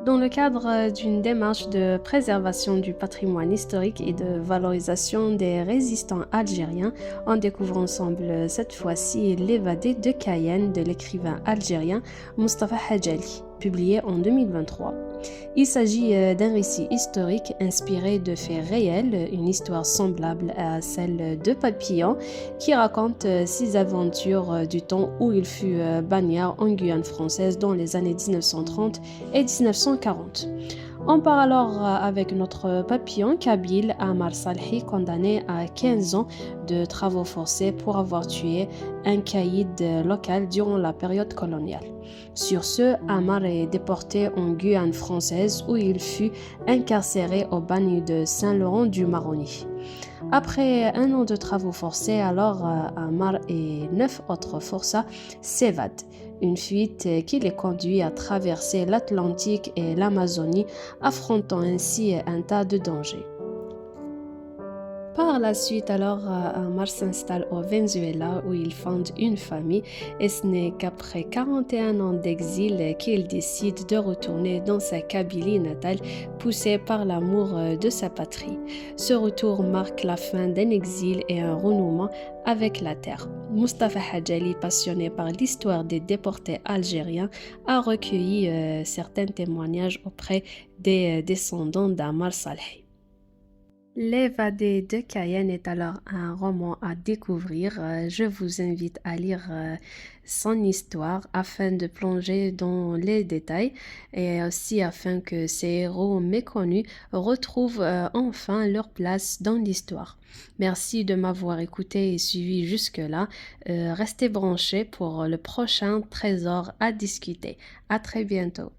Dans le cadre d'une démarche de préservation du patrimoine historique et de valorisation des résistants algériens, on découvre ensemble cette fois-ci L'évadé de Cayenne de l'écrivain algérien Mustapha Hadjali, publié en 2023. Il s'agit d'un récit historique inspiré de faits réels, une histoire semblable à celle de Papillon qui raconte ses aventures du temps où il fut bagnard en Guyane française dans les années 1930 et 1940. On part alors avec notre papillon kabyle Amar Salhi, condamné à 15 ans de travaux forcés pour avoir tué un caïd local durant la période coloniale. Sur ce, Amar est déporté en Guyane française où il fut incarcéré au bagne de Saint-Laurent-du-Maroni. Après un an de travaux forcés, alors Amar et 9 autres forçats s'évadent. Une fuite qui les conduit à traverser l'Atlantique et l'Amazonie, affrontant ainsi un tas de dangers. Par la suite, alors, Amar s'installe au Venezuela où il fonde une famille et ce n'est qu'après 41 ans d'exil qu'il décide de retourner dans sa Kabylie natale, poussé par l'amour de sa patrie. Ce retour marque la fin d'un exil et un renouement avec la terre. Mustapha Hadjali, passionné par l'histoire des déportés algériens, a recueilli certains témoignages auprès des descendants d'Amar Saleh. L'évadé de Cayenne est alors un roman à découvrir. Je vous invite à lire son histoire afin de plonger dans les détails et aussi afin que ces héros méconnus retrouvent enfin leur place dans l'histoire. Merci de m'avoir écouté et suivi jusque-là. Restez branchés pour le prochain trésor à discuter. À très bientôt.